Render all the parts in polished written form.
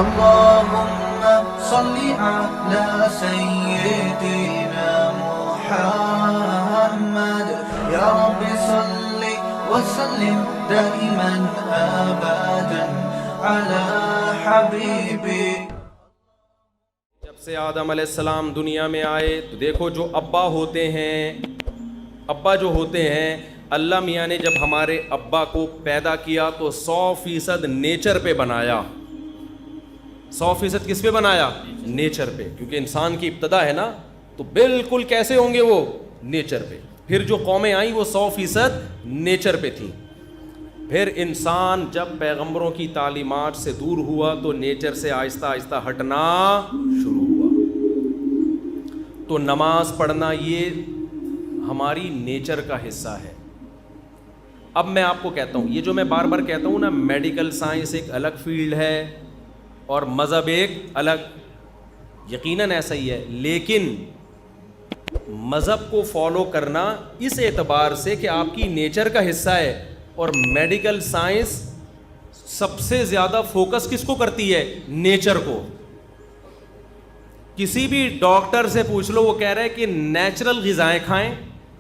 اللهم صل على سيدنا محمد يا رب صل وسلم دائما ابدا على حبيبي. جب سے آدم علیہ السلام دنیا میں آئے تو دیکھو جو ابا ہوتے ہیں، ابا جو ہوتے ہیں، اللہ میاں نے جب ہمارے ابا کو پیدا کیا تو 100% نیچر پہ بنایا. 100% کس پہ بنایا؟ نیچر پہ، کیونکہ انسان کی ابتدا ہے نا، تو بالکل کیسے ہوں گے وہ؟ نیچر پہ. پھر جو قومیں آئیں وہ 100% نیچر پہ تھیں. پھر انسان جب پیغمبروں کی تعلیمات سے دور ہوا تو نیچر سے آہستہ آہستہ ہٹنا شروع ہوا. تو نماز پڑھنا یہ ہماری نیچر کا حصہ ہے. اب میں آپ کو کہتا ہوں، یہ جو میں بار بار کہتا ہوں نا، میڈیکل سائنس ایک الگ فیلڈ ہے اور مذہب ایک الگ، یقیناً ایسا ہی ہے، لیکن مذہب کو فالو کرنا اس اعتبار سے کہ آپ کی نیچر کا حصہ ہے. اور میڈیکل سائنس سب سے زیادہ فوکس کس کو کرتی ہے؟ نیچر کو. کسی بھی ڈاکٹر سے پوچھ لو، وہ کہہ رہے کہ نیچرل غذائیں کھائیں،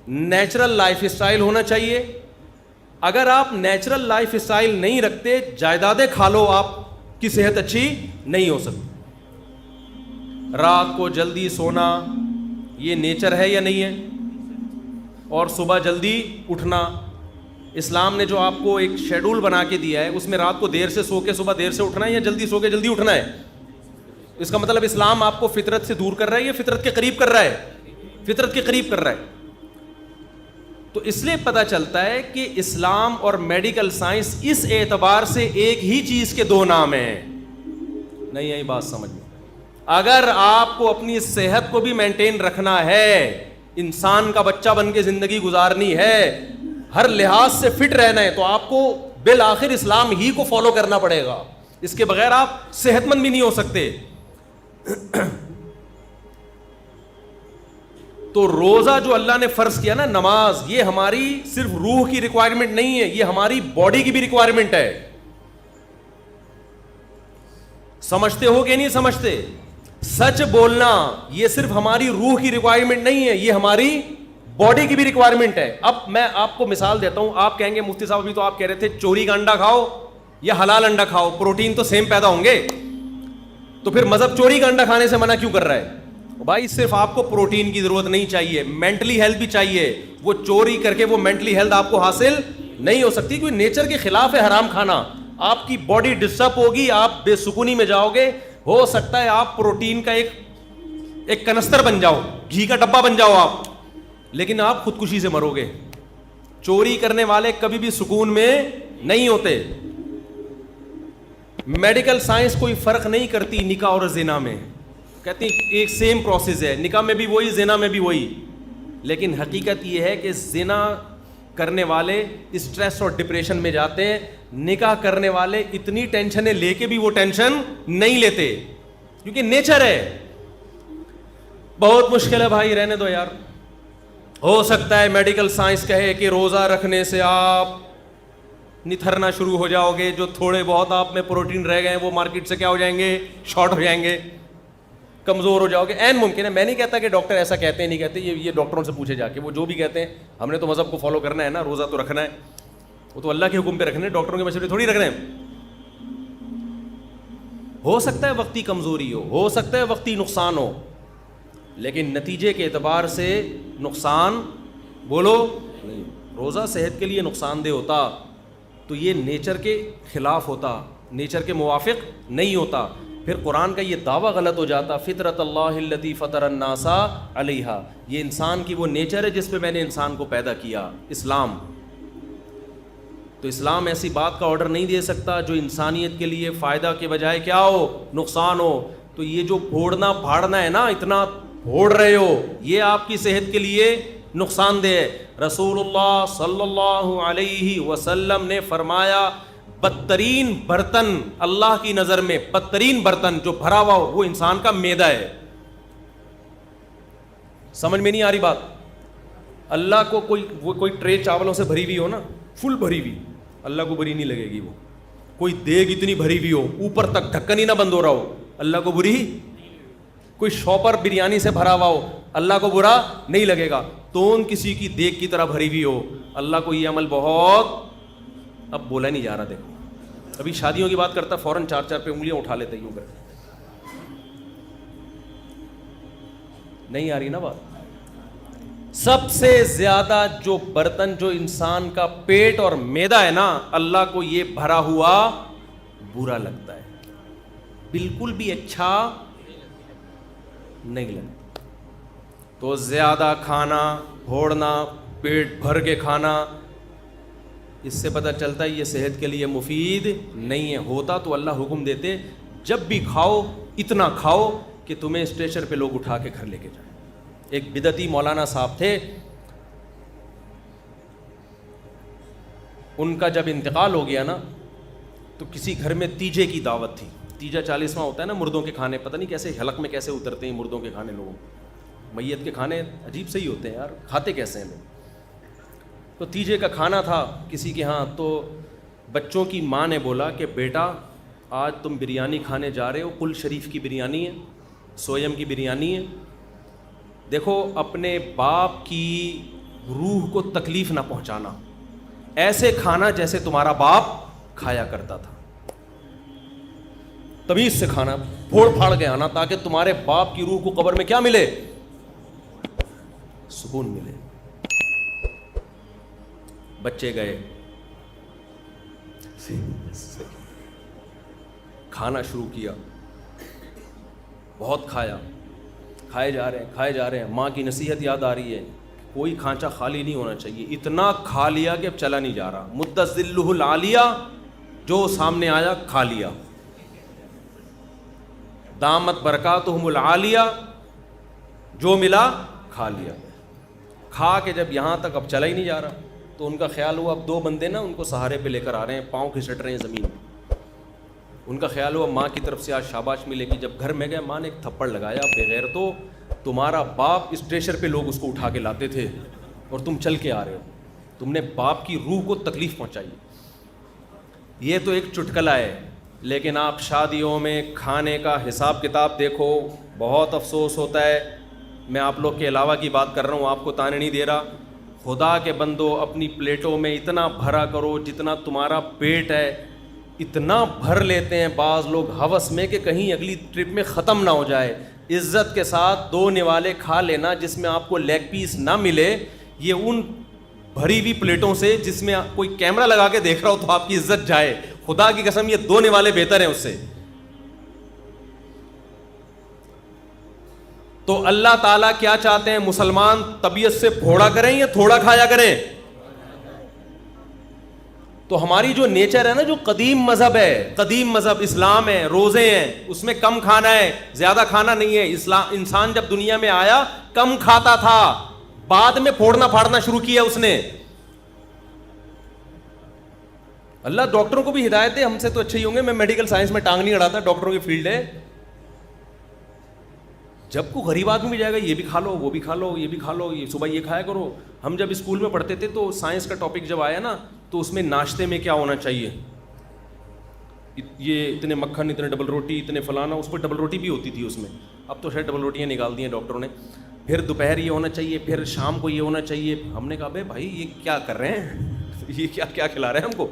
نیچرل لائف اسٹائل ہونا چاہیے. اگر آپ نیچرل لائف اسٹائل نہیں رکھتے، جائیدادیں کھا لو، آپ کی صحت اچھی نہیں ہو سکتی. رات کو جلدی سونا یہ نیچر ہے یا نہیں ہے؟ اور صبح جلدی اٹھنا، اسلام نے جو آپ کو ایک شیڈول بنا کے دیا ہے، اس میں رات کو دیر سے سو کے صبح دیر سے اٹھنا ہے یا جلدی سو کے جلدی اٹھنا ہے؟ اس کا مطلب اسلام آپ کو فطرت سے دور کر رہا ہے یا فطرت کے قریب کر رہا ہے؟ فطرت کے قریب کر رہا ہے. تو اس لیے پتہ چلتا ہے کہ اسلام اور میڈیکل سائنس اس اعتبار سے ایک ہی چیز کے دو نام ہیں. نہیں آئی بات سمجھ میں؟ اگر آپ کو اپنی صحت کو بھی مینٹین رکھنا ہے، انسان کا بچہ بن کے زندگی گزارنی ہے، ہر لحاظ سے فٹ رہنا ہے، تو آپ کو بالآخر اسلام ہی کو فالو کرنا پڑے گا. اس کے بغیر آپ صحت مند بھی نہیں ہو سکتے. تو روزہ جو اللہ نے فرض کیا نا، نماز، یہ ہماری صرف روح کی ریکوائرمنٹ نہیں ہے، یہ ہماری باڈی کی بھی ریکوائرمنٹ ہے. سمجھتے ہو کہ نہیں سمجھتے؟ سچ بولنا یہ صرف ہماری روح کی ریکوائرمنٹ نہیں ہے، یہ ہماری باڈی کی بھی ریکوائرمنٹ ہے. اب میں آپ کو مثال دیتا ہوں. آپ کہیں گے مفتی صاحب ابھی تو آپ کہہ رہے تھے چوری کا انڈا کھاؤ یا حلال انڈا کھاؤ، پروٹین تو سیم پیدا ہوں گے، تو پھر مذہب چوری کا انڈا کھانے سے منع کیوں کر رہا ہے؟ بھائی صرف آپ کو پروٹین کی ضرورت نہیں چاہیے، مینٹلی ہیلتھ بھی چاہیے. وہ چوری کر کے وہ مینٹلی ہیلتھ آپ کو حاصل نہیں ہو سکتی، کیونکہ نیچر کے خلاف ہے حرام کھانا. آپ کی باڈی ڈسٹرب ہوگی، آپ بے سکونی میں جاؤ گے. ہو سکتا ہے آپ پروٹین کا ایک کنستر بن جاؤ، گھی کا ڈبہ بن جاؤ آپ، لیکن آپ خودکشی سے مرو گے. چوری کرنے والے کبھی بھی سکون میں نہیں ہوتے. میڈیکل سائنس کوئی فرق نہیں کرتی نکاح اور زنا میں، کہتی ایک سیم پروسیس ہے، نکاح میں بھی وہی، زنا میں بھی وہی. لیکن حقیقت یہ ہے کہ زنا کرنے والے اسٹریس اور ڈپریشن میں جاتے ہیں، نکاح کرنے والے اتنی ٹینشنیں لے کے بھی وہ ٹینشن نہیں لیتے، کیونکہ نیچر ہے. بہت مشکل ہے بھائی، رہنے دو یار. ہو سکتا ہے میڈیکل سائنس کہے کہ روزہ رکھنے سے آپ نتھرنا شروع ہو جاؤ گے، جو تھوڑے بہت آپ میں پروٹین رہ گئے وہ مارکیٹ سے کیا ہو جائیں گے؟ شارٹ ہو جائیں گے، کمزور ہو جاؤ گے. این ممکن ہے. میں نہیں کہتا کہ ڈاکٹر ایسا کہتے ہیں نہیں کہتے، یہ ڈاکٹروں سے پوچھے جا کے، وہ جو بھی کہتے ہیں. ہم نے تو مذہب کو فالو کرنا ہے نا، روزہ تو رکھنا ہے، وہ تو اللہ کے حکم پہ رکھنے، ڈاکٹروں کے مشورے تھوڑی رکھنے ہیں. ہو سکتا ہے وقتی کمزوری ہو سکتا ہے وقتی نقصان ہو، لیکن نتیجے کے اعتبار سے نقصان بولو نہیں. روزہ صحت کے لیے نقصان دہ ہوتا تو یہ نیچر کے خلاف ہوتا، نیچر کے موافق نہیں ہوتا. پھر قرآن کا یہ دعویٰ غلط ہو جاتا، فطرت اللہ التی فطر الناس علیہا، یہ انسان کی وہ نیچر ہے جس پہ میں نے انسان کو پیدا کیا، اسلام. تو اسلام ایسی بات کا آرڈر نہیں دے سکتا جو انسانیت کے لیے فائدہ کے بجائے کیا ہو؟ نقصان ہو. تو یہ جو پھوڑنا پھاڑنا ہے نا، اتنا پھوڑ رہے ہو، یہ آپ کی صحت کے لیے نقصان دہ ہے. رسول اللہ صلی اللہ علیہ وسلم نے فرمایا بدترین برتن اللہ کی نظر میں، بدترین برتن جو بھرا ہوا ہو وہ انسان کا معدہ ہے. سمجھ میں نہیں آ رہی بات؟ اللہ کو کوئی ٹرے چاولوں سے بھری ہوئی ہو نا، فل بھری ہوئی، اللہ کو بری نہیں لگے گی. وہ کوئی دیگ اتنی بھری ہوئی ہو, اوپر تک ڈھکن ہی نہ بند ہو رہا ہو, اللہ کو بری. کوئی شاپر بریانی سے بھرا ہوا ہو, اللہ کو برا نہیں لگے گا. تون کسی کی دیگ کی طرح بھری ہوئی ہو, اللہ کو یہ عمل بہت, اب بولا نہیں جا رہا. دیکھو ابھی شادیوں کی بات کرتا فوراً 4 پہ انگلیاں اٹھا لیتے یوں کر. نہیں آ رہی نا بات. سب سے زیادہ جو برتن جو انسان کا پیٹ اور معدہ ہے نا, اللہ کو یہ بھرا ہوا برا لگتا ہے, بالکل بھی اچھا نہیں لگتا. تو زیادہ کھانا, پھوڑنا, پیٹ بھر کے کھانا, اس سے پتہ چلتا ہے یہ صحت کے لیے مفید نہیں ہے. ہوتا تو اللہ حکم دیتے جب بھی کھاؤ اتنا کھاؤ کہ تمہیں اسٹریچر پہ لوگ اٹھا کے گھر لے کے جائیں. ایک بدعتی مولانا صاحب تھے, ان کا جب انتقال ہو گیا نا تو کسی گھر میں تیجے کی دعوت تھی. تیجا 40واں ہوتا ہے نا مردوں کے کھانے, پتہ نہیں کیسے حلق میں کیسے اترتے ہیں مردوں کے کھانے لوگوں. میت کے کھانے عجیب سے ہی ہوتے ہیں یار, کھاتے کیسے ہیں لوگ. تو تیجے کا کھانا تھا کسی کے ہاں, تو بچوں کی ماں نے بولا کہ بیٹا آج تم بریانی کھانے جا رہے ہو, کل شریف کی بریانی ہے, سویم کی بریانی ہے. دیکھو اپنے باپ کی روح کو تکلیف نہ پہنچانا, ایسے کھانا جیسے تمہارا باپ کھایا کرتا تھا. تمیز سے کھانا, پھوڑ پھاڑ کے آنا, تاکہ تمہارے باپ کی روح کو قبر میں کیا ملے, سکون ملے. بچے گئے, کھانا شروع کیا, بہت کھایا, کھائے جا رہے ہیں. ماں کی نصیحت یاد آ رہی ہے, کوئی کھانچا خالی نہیں ہونا چاہیے. اتنا کھا لیا کہ اب چلا نہیں جا رہا. مدت ذلہ العالیہ, جو سامنے آیا کھا لیا. دامت برکاتہم العالیہ, جو ملا کھا لیا. کھا کے جب یہاں تک اب چلا ہی نہیں جا رہا, تو ان کا خیال ہوا اب 2 بندے نا ان کو سہارے پہ لے کر آ رہے ہیں, پاؤں کھسٹ رہے ہیں زمین. ان کا خیال ہوا ماں کی طرف سے آج شاباش ملے گی. جب گھر میں گئے ماں نے ایک تھپڑ لگایا, بغیر تو تمہارا باپ اسٹریچر پہ لوگ اس کو اٹھا کے لاتے تھے اور تم چل کے آ رہے ہو, تم نے باپ کی روح کو تکلیف پہنچائی. یہ تو ایک چٹکلا ہے, لیکن آپ شادیوں میں کھانے کا حساب کتاب دیکھو, بہت افسوس ہوتا ہے. میں آپ لوگ کے علاوہ کی بات کر رہا ہوں, آپ کو تانے نہیں دے رہا. خدا کے بندو اپنی پلیٹوں میں اتنا بھرا کرو جتنا تمہارا پیٹ ہے, اتنا بھر لیتے ہیں بعض لوگ ہوس میں کہ کہیں اگلی ٹرپ میں ختم نہ ہو جائے. عزت کے ساتھ 2 نوالے کھا لینا جس میں آپ کو لیگ پیس نہ ملے, یہ ان بھری ہوئی پلیٹوں سے جس میں کوئی کیمرہ لگا کے دیکھ رہا ہو تو آپ کی عزت جائے. خدا کی قسم یہ 2 نوالے بہتر ہیں اس سے. تو اللہ تعالیٰ کیا چاہتے ہیں, مسلمان طبیعت سے پھوڑا کریں یا تھوڑا کھایا کریں. تو ہماری جو نیچر ہے نا, جو قدیم مذہب ہے, قدیم مذہب اسلام ہے, روزے ہیں, اس میں کم کھانا ہے, زیادہ کھانا نہیں ہے. انسان جب دنیا میں آیا کم کھاتا تھا, بعد میں پھوڑنا پھاڑنا شروع کیا اس نے. اللہ ڈاکٹروں کو بھی ہدایت ہے, ہم سے تو اچھے ہی ہوں گے, میں میڈیکل سائنس میں ٹانگ نہیں اڑاتا, ڈاکٹروں کی فیلڈ ہے. جب کو غریب آدمی بھی جائے گا, یہ بھی کھا لو, وہ بھی کھا لو, یہ بھی کھا لو, یہ صبح یہ کھایا کرو. ہم جب اسکول میں پڑھتے تھے تو سائنس کا ٹاپک جب آیا نا, تو اس میں ناشتے میں کیا ہونا چاہیے, یہ اتنے مکھن, اتنے ڈبل روٹی, اتنے فلانا, اس پر ڈبل روٹی بھی ہوتی تھی اس میں. اب تو شاید ڈبل روٹیاں نکال دی ہیں ڈاکٹروں نے. پھر دوپہر یہ ہونا چاہیے, پھر شام کو یہ ہونا چاہیے. ہم نے کہا بھائی یہ کیا کر رہے ہیں, یہ کیا کھلا رہے ہیں ہم کو.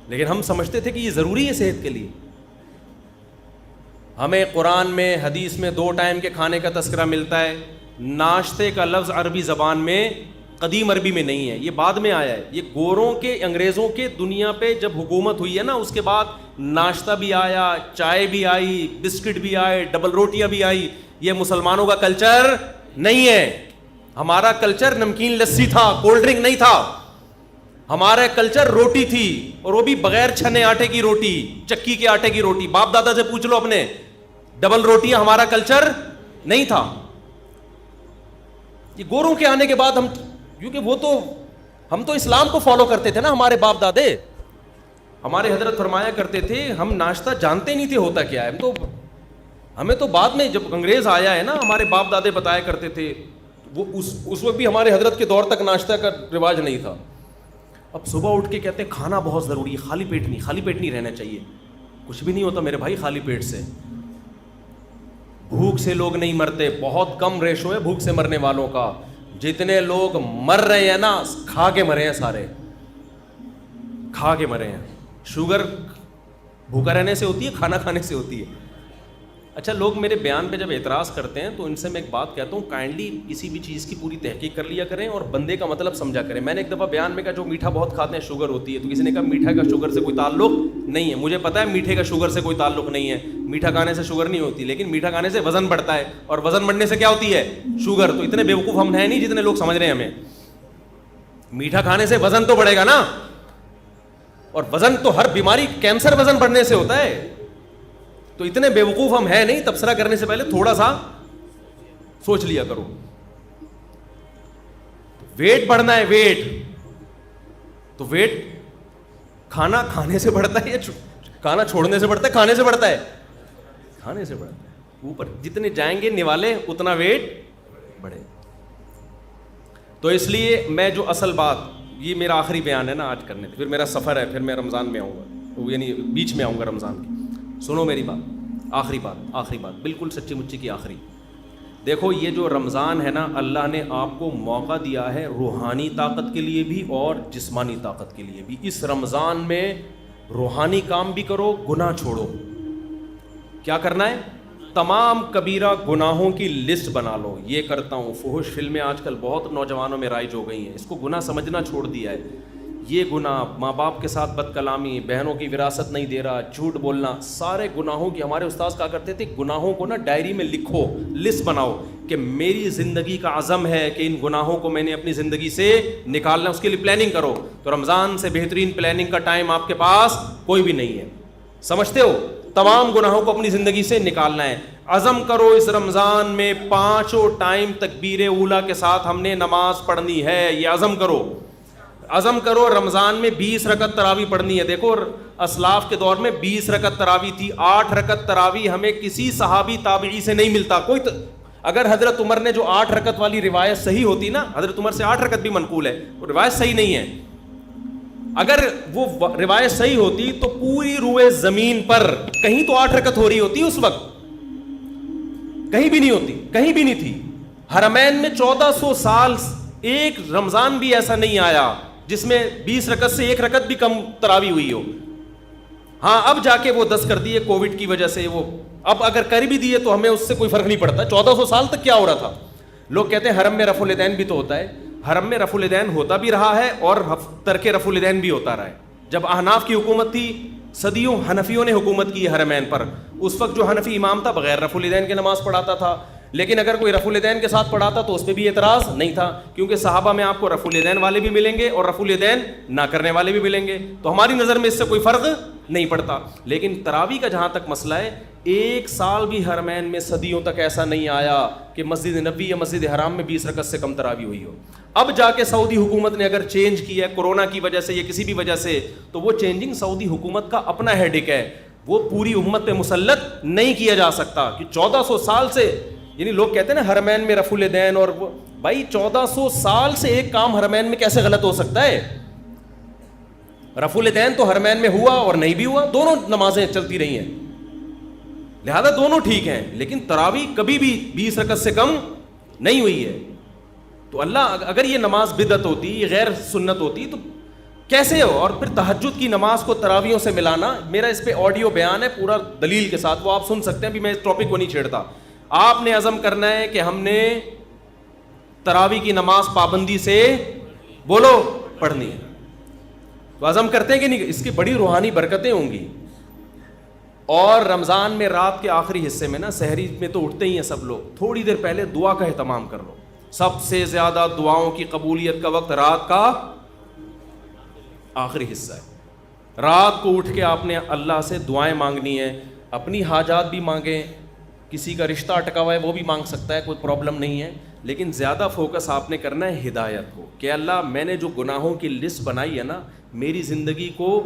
لیکن ہم سمجھتے تھے کہ یہ ضروری ہے صحت کے لیے. ہمیں قرآن میں حدیث میں 2 ٹائم کے کھانے کا تذکرہ ملتا ہے. ناشتے کا لفظ عربی زبان میں قدیم عربی میں نہیں ہے, یہ بعد میں آیا ہے. یہ گوروں کے, انگریزوں کے دنیا پہ جب حکومت ہوئی ہے نا, اس کے بعد ناشتہ بھی آیا, چائے بھی آئی, بسکٹ بھی آئے, ڈبل روٹیاں بھی آئی. یہ مسلمانوں کا کلچر نہیں ہے. ہمارا کلچر نمکین لسی تھا, کولڈ ڈرنک نہیں تھا. ہمارا کلچر روٹی تھی, اور وہ بھی بغیر چھنے آٹے کی روٹی, چکی کے آٹے کی روٹی. باپ دادا سے پوچھ لو اپنے, ڈبل روٹیاں ہمارا کلچر نہیں تھا. یہ گوروں کے آنے کے بعد ہم, کیونکہ وہ تو ہم تو اسلام کو فالو کرتے تھے نا, ہمارے باپ دادے. ہمارے حضرت فرمایا کرتے تھے, ہم ناشتہ جانتے نہیں تھے ہوتا کیا ہے. ہمیں تو بعد میں جب انگریز آیا ہے نا, ہمارے باپ دادے بتایا کرتے تھے. وہ اس وقت بھی ہمارے حضرت کے دور تک ناشتہ کا رواج نہیں تھا. اب صبح اٹھ کے کہتے ہیں کھانا بہت ضروری ہے, خالی پیٹ نہیں رہنا چاہیے. کچھ بھی نہیں ہوتا میرے بھائی خالی پیٹ سے. بھوک سے لوگ نہیں مرتے, بہت کم ریشو ہے بھوک سے مرنے والوں کا. جتنے لوگ مر رہے ہیں نا, کھا کے مرے ہیں, سارے کھا کے مرے ہیں. شوگر بھوکا رہنے سے ہوتی ہے, کھانا کھانے سے ہوتی ہے. اچھا, لوگ میرے بیان پہ جب اعتراض کرتے ہیں تو ان سے میں ایک بات کہتا ہوں, کائنڈلی کسی بھی چیز کی پوری تحقیق کر لیا کریں اور بندے کا مطلب سمجھا کریں. میں نے ایک دفعہ بیان میں کہا جو میٹھا بہت کھاتے ہیں شوگر ہوتی ہے, تو کسی نے کہا میٹھا کا شوگر سے کوئی تعلق نہیں ہے. مجھے پتا ہے میٹھے کا شوگر سے کوئی تعلق نہیں ہے, میٹھا کھانے سے شوگر نہیں ہوتی, لیکن میٹھا کھانے سے وزن بڑھتا ہے, اور وزن بڑھنے سے کیا ہوتی ہے, شوگر. تو اتنے بیوقوف ہم ہیں نہیں جتنے لوگ سمجھ رہے ہیں ہمیں. میٹھا کھانے سے وزن تو بڑھے گا نا, اور وزن تو ہر بیماری, کینسر وزن بڑھنے سے ہوتا ہے. تو اتنے بیوقوف ہم ہیں نہیں, تبصرہ کرنے سے پہلے تھوڑا سا سوچ لیا کرو. ویٹ بڑھنا ہے, ویٹ تو ویٹ کھانا کھانے سے بڑھتا ہے یا کھانا چھوڑنے سے بڑھتا ہے؟ کھانے سے بڑھتا ہے, کھانے سے بڑھتا ہے. اوپر جتنے جائیں گے نوالے اتنا ویٹ بڑھے. تو اس لیے میں جو اصل بات, یہ میرا آخری بیان ہے نا آج کرنے, پھر میرا سفر ہے, پھر میں رمضان میں آؤں گا, یعنی بیچ میں آؤں گا رمضان کی. سنو میری بات, آخری بات بالکل سچی مچی کی آخری. دیکھو یہ جو رمضان ہے نا, اللہ نے آپ کو موقع دیا ہے روحانی طاقت کے لیے بھی اور جسمانی طاقت کے لیے بھی. اس رمضان میں روحانی کام بھی کرو, گناہ چھوڑو. کیا کرنا ہے؟ تمام کبیرہ گناہوں کی لسٹ بنا لو. یہ کرتا ہوں, فحش فلمیں آج کل بہت نوجوانوں میں رائج ہو گئی ہیں, اس کو گناہ سمجھنا چھوڑ دیا ہے. یہ گناہ, ماں باپ کے ساتھ بد کلامی, بہنوں کی وراثت نہیں دے رہا, جھوٹ بولنا, سارے گناہوں کی. ہمارے استاذ کہا کرتے تھے گناہوں کو نا ڈائری میں لکھو, لسٹ بناؤ کہ میری زندگی کا عزم ہے کہ ان گناہوں کو میں نے اپنی زندگی سے نکالنا, اس کے لیے پلاننگ کرو. تو رمضان سے بہترین پلاننگ کا ٹائم آپ کے پاس کوئی بھی نہیں ہے. سمجھتے ہو؟ تمام گناہوں کو اپنی زندگی سے نکالنا ہے. عزم کرو اس رمضان میں 5 ٹائم تکبیر اولیٰ کے ساتھ ہم نے نماز پڑھنی ہے. یہ عزم کرو, عزم کرو. رمضان میں 20 رکعت تراویح پڑھنی ہے. دیکھو اسلاف کے دور میں 20 رکعت تراویح تھی. 8 رکعت تراویح ہمیں کسی صحابی تابعی سے نہیں ملتا. اگر حضرت عمر نے جو 8 رکعت والی روایت صحیح ہوتی نا, حضرت عمر سے 8 رکعت بھی منقول ہے, وہ روایت صحیح نہیں ہے. اگر وہ روایت صحیح ہوتی تو پوری روئے زمین پر کہیں تو 8 رکعت ہو رہی ہوتی. اس وقت کہیں بھی نہیں ہوتی, کہیں بھی نہیں تھی. حرمین میں 1400 سال ایک رمضان بھی ایسا نہیں آیا جس میں 20 رکعت سے 1 رکعت بھی کم تراویح ہوئی ہو. ہاں اب جا کے وہ 10 کر دیے کووڈ کی وجہ سے. وہ اب اگر کر بھی دیے تو ہمیں اس سے کوئی فرق نہیں پڑتا. 1400 سال تک کیا ہو رہا تھا؟ لوگ کہتے ہیں حرم میں رفع الیدین بھی تو ہوتا ہے. حرم میں رفع الیدین ہوتا بھی رہا ہے اور ترک رفع الیدین بھی ہوتا رہا ہے. جب احناف کی حکومت تھی, صدیوں حنفیوں نے حکومت کی ہے حرمین پر. اس وقت جو حنفی امام تھا بغیر رفع الیدین کے نماز پڑھاتا تھا, لیکن اگر کوئی رفع الیدین کے ساتھ پڑھاتا تو اس پہ بھی اعتراض نہیں تھا, کیونکہ صحابہ میں آپ کو رفع الیدین والے بھی ملیں گے اور رفع الیدین نہ کرنے والے بھی ملیں گے. تو ہماری نظر میں اس سے کوئی فرق نہیں پڑتا. لیکن تراویح کا جہاں تک مسئلہ ہے, 1 سال بھی حرمین میں صدیوں تک ایسا نہیں آیا کہ مسجد نبوی یا مسجد حرام میں 20 رکعت سے کم تراویح ہوئی ہو. اب جا کے سعودی حکومت نے اگر چینج کیا ہے کورونا کی وجہ سے یا کسی بھی وجہ سے, تو وہ چینجنگ سعودی حکومت کا اپنا ہیڈک ہے, وہ پوری امت پہ مسلط نہیں کیا جا سکتا. کہ 1400 سال سے, یعنی لوگ کہتے ہیں نا حرمین میں رفع الیدین, اور وہ بھائی 1400 سال سے ایک کام حرمین میں کیسے غلط ہو سکتا ہے؟ رفع الیدین تو حرمین میں ہوا اور نہیں بھی ہوا, دونوں نمازیں چلتی رہی ہیں, لہذا دونوں ٹھیک ہیں. لیکن تراویح کبھی بھی 20 رکعت سے کم نہیں ہوئی ہے. تو اللہ, اگر یہ نماز بدعت ہوتی, یہ غیر سنت ہوتی تو کیسے ہو؟ اور پھر تہجد کی نماز کو تراویحوں سے ملانا, میرا اس پہ آڈیو بیان ہے پورا دلیل کے ساتھ, وہ آپ سن سکتے ہیں. ابھی میں اس ٹاپک کو نہیں چھیڑتا. آپ نے عزم کرنا ہے کہ ہم نے تراویح کی نماز پابندی سے بولو پڑھنی ہے. تو عزم کرتے ہیں کہ نہیں؟ اس کی بڑی روحانی برکتیں ہوں گی. اور رمضان میں رات کے آخری حصے میں نا, سحری میں تو اٹھتے ہی ہیں سب لوگ, تھوڑی دیر پہلے دعا کا اہتمام کر لو. سب سے زیادہ دعاؤں کی قبولیت کا وقت رات کا آخری حصہ ہے. رات کو اٹھ کے آپ نے اللہ سے دعائیں مانگنی ہے. اپنی حاجات بھی مانگیں, کسی کا رشتہ اٹکا ہوا ہے وہ بھی مانگ سکتا ہے, کوئی پرابلم نہیں ہے. لیکن زیادہ فوکس آپ نے کرنا ہے ہدایت کو, کہ اللہ میں نے جو گناہوں کی لسٹ بنائی ہے نا, میری زندگی کو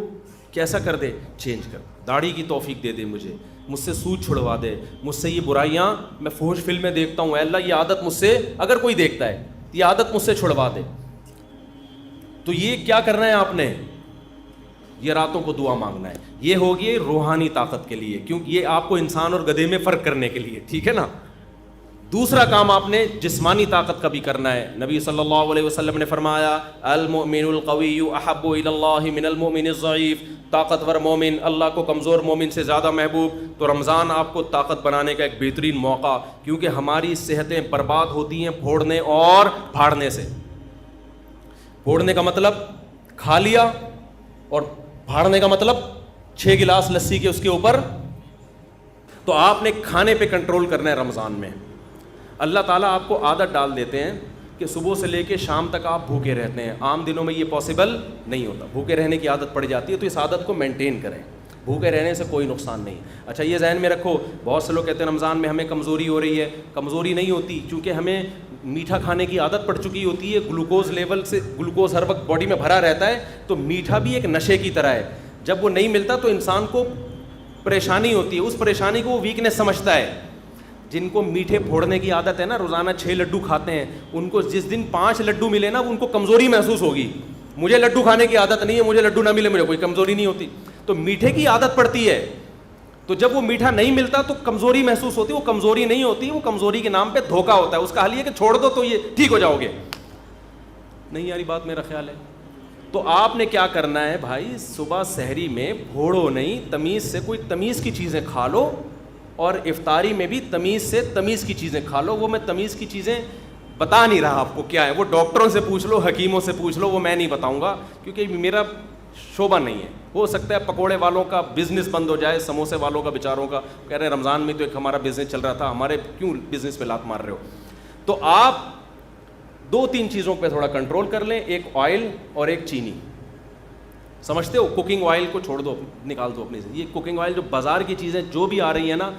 کیسا کر دے, چینج کر. داڑھی کی توفیق دے دے مجھے, مجھ سے سود چھڑوا دے, مجھ سے یہ برائیاں, میں فحش فلمیں دیکھتا ہوں, اے اللہ یہ عادت مجھ سے, اگر کوئی دیکھتا ہے یہ عادت مجھ سے چھڑوا دے. تو یہ کیا کرنا ہے آپ نے؟ یہ راتوں کو دعا مانگنا ہے. یہ ہوگی روحانی طاقت کے لیے, کیونکہ یہ آپ کو انسان اور گدھے میں فرق کرنے کے لیے, ٹھیک ہے نا. دوسرا کام آپ نے جسمانی طاقت کا بھی کرنا ہے. نبی صلی اللہ علیہ وسلم نے فرمایا المؤمن القوی احب الی اللہ من المؤمن الضعیف, طاقتور مومن اللہ کو کمزور مومن سے زیادہ محبوب. تو رمضان آپ کو طاقت بنانے کا ایک بہترین موقع, کیونکہ ہماری صحتیں برباد ہوتی ہیں پھوڑنے اور پھاڑنے سے. پھوڑنے کا مطلب کھا لیا, اور پھاڑنے کا مطلب 6 گلاس لسی کے اس کے اوپر. تو آپ نے کھانے پہ کنٹرول کرنا ہے رمضان میں. اللہ تعالیٰ آپ کو عادت ڈال دیتے ہیں کہ صبح سے لے کے شام تک آپ بھوکے رہتے ہیں. عام دنوں میں یہ پاسبل نہیں ہوتا, بھوکے رہنے کی عادت پڑ جاتی ہے. تو اس عادت کو مینٹین کریں, بھوکے رہنے سے کوئی نقصان نہیں. اچھا یہ ذہن میں رکھو, بہت سے لوگ کہتے ہیں رمضان میں ہمیں کمزوری ہو رہی ہے. کمزوری نہیں ہوتی, چونکہ ہمیں میٹھا کھانے کی عادت پڑ چکی ہوتی ہے. گلوکوز لیول سے گلوکوز ہر وقت باڈی میں بھرا رہتا ہے, تو میٹھا بھی ایک نشے کی طرح ہے. جب وہ نہیں ملتا تو انسان کو پریشانی ہوتی ہے, اس پریشانی کو وہ ویکنیس سمجھتا ہے. جن کو میٹھے پھوڑنے کی عادت ہے نا, روزانہ 6 لڈو کھاتے ہیں, ان کو جس دن 5 لڈو ملے نا, ان کو کمزوری محسوس ہوگی. مجھے لڈو کھانے کی عادت نہیں ہے, مجھے لڈو نہ ملے مجھے کوئی کمزوری نہیں ہوتی. تو میٹھے کی عادت پڑتی ہے, تو جب وہ میٹھا نہیں ملتا تو کمزوری محسوس ہوتی ہے. وہ کمزوری نہیں ہوتی, وہ کمزوری کے نام پہ دھوکہ ہوتا ہے. اس کا حل یہ کہ چھوڑ دو تو یہ ٹھیک ہو جاؤ گے. نہیں یاری بات میرا خیال ہے. تو آپ نے کیا کرنا ہے بھائی, صبح سحری میں پھوڑو نہیں, تمیز سے کوئی تمیز کی چیزیں کھا لو, اور افطاری میں بھی تمیز سے تمیز کی چیزیں کھا لو. وہ میں تمیز کی چیزیں بتا نہیں رہا آپ کو کیا ہے, وہ ڈاکٹروں سے پوچھ لو, حکیموں سے پوچھ لو, وہ میں نہیں بتاؤں گا کیونکہ میرا شعبہ نہیں ہے. ہو سکتا ہے پکوڑے والوں کا بزنس بند ہو جائے, سموسے والوں کا بیچاروں کا, کہہ رہے ہیں رمضان میں تو ایک ہمارا بزنس چل رہا تھا, ہمارے کیوں بزنس پہ لات مار رہے ہو. تو آپ 2-3 چیزوں پہ تھوڑا کنٹرول کر لیں, ایک آئل اور ایک چینی. سمجھتے ہو, کوکنگ آئل کو چھوڑ دو, نکال دو اپنے سے. یہ کوکنگ آئل جو بازار کی چیزیں جو بھی آ رہی ہیں نا,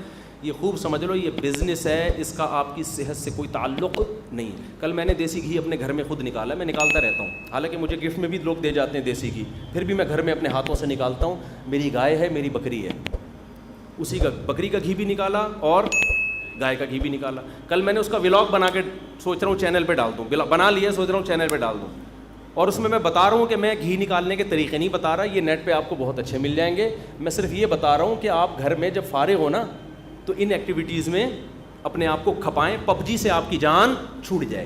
یہ خوب سمجھ لو یہ بزنس ہے, اس کا آپ کی صحت سے کوئی تعلق نہیں. کل میں نے دیسی گھی اپنے گھر میں خود نکالا, میں نکالتا رہتا ہوں, حالانکہ مجھے گفٹ میں بھی لوگ دے جاتے ہیں دیسی گھی, پھر بھی میں گھر میں اپنے ہاتھوں سے نکالتا ہوں. میری گائے ہے, میری بکری ہے, اسی کا بکری کا گھی بھی نکالا اور گائے کا گھی بھی نکالا. کل میں نے اس کا ولاگ بنا کے سوچ رہا ہوں چینل پہ ڈال دوں, بنا لیا, سوچ رہا ہوں چینل پہ ڈال دوں. اور اس میں بتا رہا ہوں کہ میں گھی نکالنے کے طریقے نہیں بتا رہا, یہ نیٹ پہ آپ کو بہت اچھے مل جائیں گے. میں صرف یہ بتا رہا ہوں کہ آپ گھر میں جب فارغ ہو نا, تو ان ایکٹیویٹیز میں اپنے آپ کو کھپائیں. PUBG سے آپ کی جان چھوٹ جائے.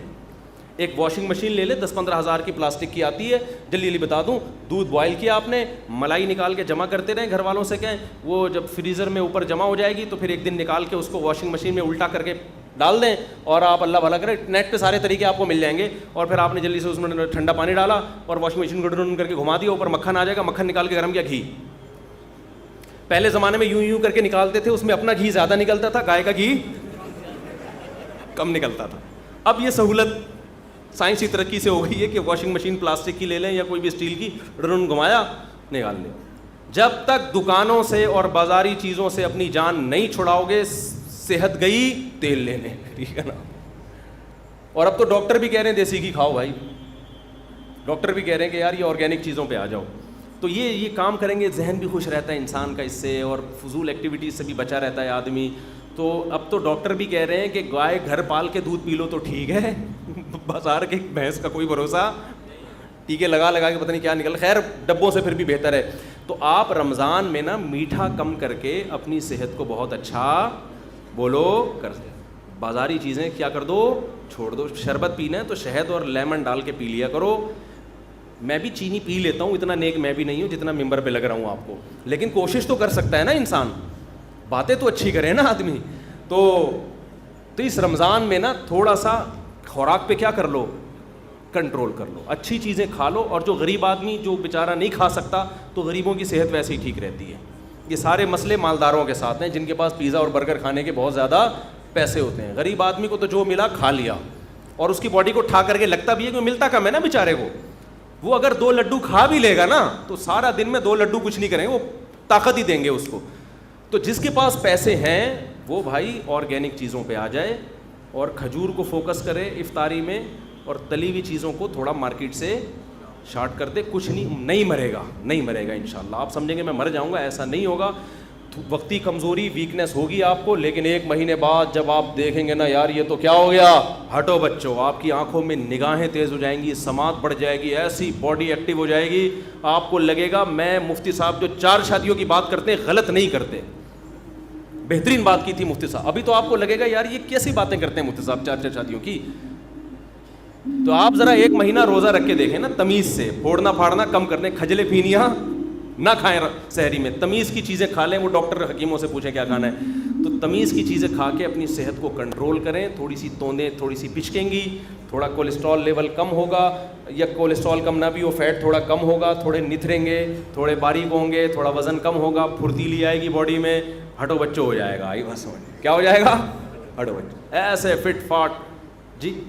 ایک واشنگ مشین لے لے, 10-15 ہزار کی پلاسٹک کی آتی ہے. جلدی جلدی بتا دوں, دودھ بوائل کیا آپ نے, ملائی نکال کے جمع کرتے رہیں, گھر والوں سے کہیں, وہ جب فریزر میں اوپر جمع ہو جائے گی تو پھر ایک دن نکال کے اس کو واشنگ مشین میں الٹا کر کے ڈال دیں, اور آپ اللہ بھلا کریں, نیٹ پہ سارے طریقے آپ کو مل جائیں گے. اور پھر آپ نے جلدی سے اس میں ٹھنڈا پانی ڈالا اور واشنگ مشین کو ڈرون کر کے گھما دیا, اوپر مکھن آ جائے گا, مکھن نکال کے گرم کیا گھی. پہلے زمانے میں یوں کر کے نکالتے تھے, اس میں اپنا گھی زیادہ نکلتا تھا, گائے کا گھی کم نکلتا تھا. اب یہ سہولت سائنسی ترقی سے ہو گئی ہے کہ واشنگ مشین پلاسٹک کی لے لیں یا کوئی بھی اسٹیل کی, ڈرون گھمایا, نکال لیں. جب تک دکانوں سے اور بازاری چیزوں سے اپنی جان نہیں چھڑاؤ گے, صحت گئی تیل لینے, ٹھیک ہے نا. اور اب تو ڈاکٹر بھی کہہ رہے ہیں دیسی گھی کھاؤ بھائی, ڈاکٹر بھی کہہ رہے ہیں کہ یار یہ آرگینک چیزوں پہ آ جاؤ. تو یہ کام کریں گے, ذہن بھی خوش رہتا ہے انسان کا اس سے, اور فضول ایکٹیویٹیز سے بھی بچا رہتا ہے آدمی. تو اب تو ڈاکٹر بھی کہہ رہے ہیں کہ گائے گھر پال کے دودھ پی لو تو ٹھیک ہے, بازار کے بھینس کا کوئی بھروسہ, ٹیکے لگا کے پتہ نہیں کیا نکل, خیر ڈبوں سے پھر بھی بہتر ہے. تو آپ رمضان میں نا میٹھا کم کر کے اپنی صحت کو بہت اچھا بولو کر دیں. بازاری چیزیں کیا کر دو, چھوڑ دو. شربت پینا ہے تو شہد اور لیمن ڈال کے پی لیا کرو. میں بھی چینی پی لیتا ہوں, اتنا نیک میں بھی نہیں ہوں جتنا ممبر پہ لگ رہا ہوں آپ کو, لیکن کوشش تو کر سکتا ہے نا انسان, باتیں تو اچھی کرے نا آدمی. تو اس رمضان میں نا تھوڑا سا خوراک پہ کیا کر لو, کنٹرول کر لو, اچھی چیزیں کھا لو. اور جو غریب آدمی جو بیچارہ نہیں کھا سکتا, تو غریبوں کی صحت ویسے ہی ٹھیک رہتی ہے. یہ سارے مسئلے مالداروں کے ساتھ ہیں, جن کے پاس پیزا اور برگر کھانے کے بہت زیادہ پیسے ہوتے ہیں. غریب آدمی کو تو جو ملا کھا لیا, اور اس کی باڈی کو ٹھا کر کے لگتا بھی ہے کہ ملتا کم ہے نا بیچارے کو. وہ اگر 2 لڈو کھا بھی لے گا نا, تو سارا دن میں 2 لڈو کچھ نہیں کریں گے, وہ طاقت ہی دیں گے اس کو. تو جس کے پاس پیسے ہیں وہ بھائی آرگینک چیزوں پہ آ جائے, اور کھجور کو فوکس کرے افطاری میں, اور تلی ہوئی چیزوں کو تھوڑا مارکیٹ سے شارٹ کر دے. کچھ نہیں مرے گا انشاءاللہ. آپ سمجھیں گے میں مر جاؤں گا, ایسا نہیں ہوگا. وقتی کمزوری ویکنس ہوگی آپ کو, لیکن 1 مہینے بعد جب آپ دیکھیں گے نا یار یہ تو کیا ہو گیا, ہٹو بچوں, آپ کی آنکھوں میں نگاہیں تیز ہو جائیں گی, سماعت بڑھ جائے گی, ایسی باڈی ایکٹیو ہو جائے گی, آپ کو لگے گا میں مفتی صاحب جو 4 شادیوں کی بات کرتے ہیں غلط نہیں کرتے, بہترین بات کی تھی مفتی صاحب. ابھی تو آپ کو لگے گا یار یہ کیسی باتیں کرتے ہیں مفتی صاحب 4 شادیوں کی. تو آپ ذرا 1 مہینہ روزہ رکھ کے دیکھیں نا, تمیز سے, پھوڑنا پھاڑنا کم کر دیں, کھجلے پھینیاں نہ کھائیں سحری میں, تمیز کی چیزیں کھا لیں. وہ ڈاکٹر حکیموں سے پوچھیں کیا کھانا ہے, تو تمیز کی چیزیں کھا کے اپنی صحت کو کنٹرول کریں. تھوڑی سی توندیں تھوڑی سی پچکیں گی, تھوڑا کولیسٹرول لیول کم ہوگا, یا کولیسٹرول کم نہ بھی ہو فیٹ تھوڑا کم ہوگا, تھوڑے نتھریں گے, تھوڑے باریک ہوں گے, تھوڑا وزن کم ہوگا, پھرتیلی آئے گی باڈی میں, ہٹو بچوں ہو جائے گا. آئی بس سمجھ کیا ہو جائے گا, ہٹو بچوں, ایسے فٹ فاٹ. جی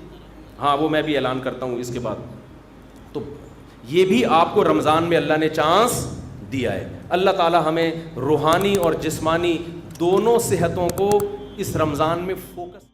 ہاں وہ میں بھی اعلان کرتا ہوں اس کے بعد. تو یہ بھی آپ کو رمضان میں اللہ نے چانس دیا ہے. اللہ تعالی ہمیں روحانی اور جسمانی دونوں صحتوں کو اس رمضان میں فوکس